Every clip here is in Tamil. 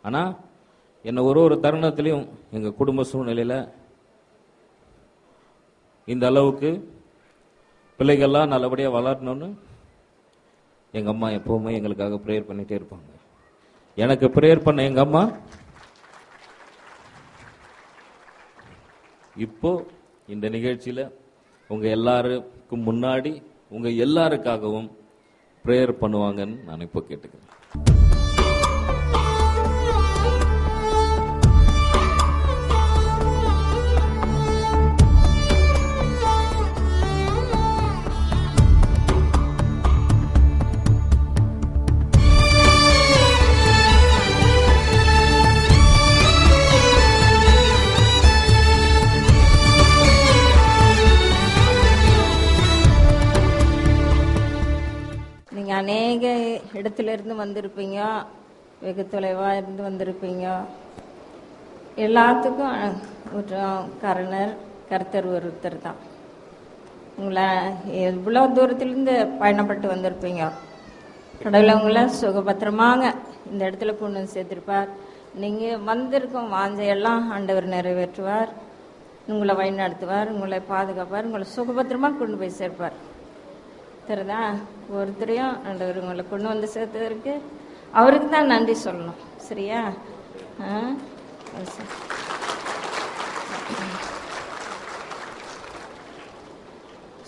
ஆனால் என்னை ஒரு தருணத்திலையும் எங்கள் குடும்ப சூழ்நிலையில் இந்த அளவுக்கு பிள்ளைகள்லாம் நல்லபடியாக வளரணும்னு எங்கள் அம்மா எப்போவுமே எங்களுக்காக ப்ரேயர் பண்ணிகிட்டே இருப்பாங்க. எனக்கு ப்ரேயர் பண்ண எங்கள் அம்மா இப்போ இந்த நிகழ்ச்சியில் உங்கள் எல்லாருக்கும் முன்னாடி உங்கள் எல்லாருக்காகவும் ப்ரேயர் பண்ணுவாங்கன்னு நான் இப்போ கேட்டுக்கிறேன். அநேக இடத்துல இருந்து வந்திருப்பீங்க, வெகு தொலைவாக இருந்து வந்திருப்பீங்க. எல்லாத்துக்கும் ஒரு காரணர் கர்த்தர் ஒருத்தர் தான். உங்களை எவ்வளோ தூரத்திலிருந்து பயணப்பட்டு வந்திருப்பீங்க. கடவுளை உங்களை சுகபத்திரமாக இந்த இடத்துல கொண்டு சேர்த்திருப்பார். நீங்கள் வந்திருக்கும் வாஞ்சையெல்லாம் ஆண்டவர் நிறைவேற்றுவார். உங்களை வழி நடத்துவார், உங்களை பாதுகாப்பார், உங்களை சுகபத்திரமாக கொண்டு போய் சேர்ப்பார். தெரியுதா? ஒருத்தரையும் ஆண்டவர் உங்களை கொண்டு வந்து சேர்த்ததற்கு அவருக்கு தான் நன்றி சொல்லணும். சரியா?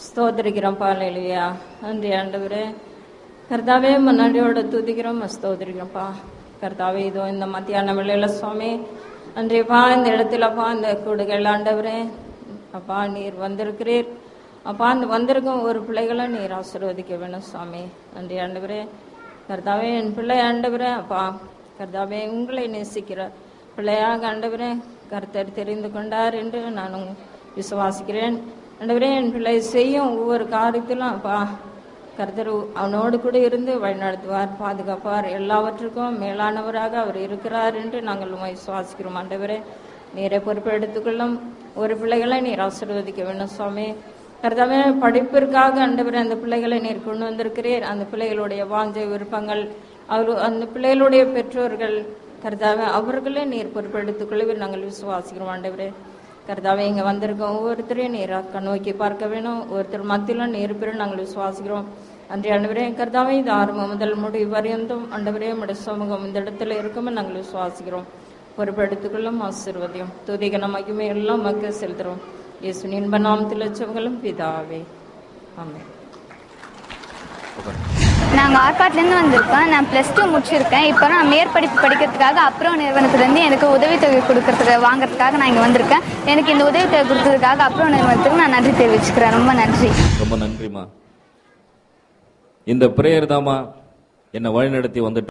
ஸ்தோத்திரிக்கிறோம். பாலையிலையா நன்றி ஆண்டவரே. கர்த்தாவே முன்னாடியோட துதிக்கிறோம், ஸ்தோத்திரிக்கிறோம்ப்பா. கர்த்தாவே இதோ இந்த மத்தியான வேளையில சுவாமி அன்றையப்பா இந்த இடத்துலப்பா இந்த கூடுகள் ஆண்டவரே அப்பா நீர் வந்திருக்கிறீர். அப்பா அந்த வந்திருக்கும் ஒரு பிள்ளைகளை நீர் ஆசீர்வதிக்க வேணும் சுவாமி. நன்றி ஆண்டவரே. கர்த்தாவே என் பிள்ளை ஆண்டவரே அப்பா கர்த்தாவே உங்களை நேசிக்கிற பிள்ளையாக ஆண்டவரே கர்த்தர் தெரிந்து கொண்டார் என்று நான் விசுவாசிக்கிறேன். ஆண்டவரே என் பிள்ளை செய்யும் ஒவ்வொரு காரியத்திலும் அப்பா கர்த்தர் அவனோடு கூட இருந்து வழிநடத்துவார், பாதுகாப்பார். எல்லாவற்றுக்கும் மேலானவராக அவர் இருக்கிறார் என்று நாங்கள் விசுவாசிக்கிறோம். ஆண்டவரே நீரை பொறுப்பெடுத்துக்கொள்ளும் ஒரு பிள்ளைகளை நீர் ஆசீர்வதிக்க வேண்டும் சுவாமி. கர்த்தாவே படிப்பிற்காக ஆண்டவரே அந்த பிள்ளைகளை நீர் கொண்டு வந்திருக்கிறீர். அந்த பிள்ளைகளுடைய வாஞ்சை விருப்பங்கள் அந்த பிள்ளைகளுடைய பெற்றோர்கள் கர்த்தாவே அவர்களே நீர் பொறுப்பெடுத்துக் கொள்ளவே நாங்கள் விசுவாசிக்கிறோம். ஆண்டவரே கர்த்தாவே இங்கே வந்திருக்கோம் ஒவ்வொருத்தரையும் நீர் கண்ணோக்கி பார்க்க வேணும். ஒருத்தர் மத்தியிலும் நீர் பெற நாங்கள் விசுவாசிக்கிறோம். அன்றைய ஆண்டவரே கர்த்தாவே இது ஆரம்பம் முதல் முடிவு வரையந்தும் ஆண்டவரே உடைய சமூகம் இந்த இடத்துல இருக்குமே நாங்கள் விசுவாசிக்கிறோம். பொறுப்பெடுத்துக்கொள்ளும் ஆசீர்வதியும் துதிகன மகிமை எல்லாம் மக்கள் செலுத்துகிறோம். இயேசுவின் இன்ப நாமத்தில் ஜெபங்களும் பிதாவே ஆமென். நாங்கள் ஆற்காட்டிலேருந்து வந்திருக்கோம். நான் +2 முடிச்சிருக்கேன். இப்போ நான் மேற்படிப்பு படிக்கிறதுக்காக அப்புறம் நிறுவனத்துலேருந்து எனக்கு உதவித்தொகை வாங்குறதுக்காக நான் இங்கே வந்திருக்கேன். எனக்கு இந்த உதவித்தொகை கொடுத்ததுக்காக அப்புறம் நிறுவனத்துக்கு நான் நன்றி தெரிவிச்சுக்கிறேன். ரொம்ப நன்றி. ரொம்ப நன்றிம்மா. இந்த பிரேயர் தாம்மா என்னை வழிநடத்தி வந்துட்டு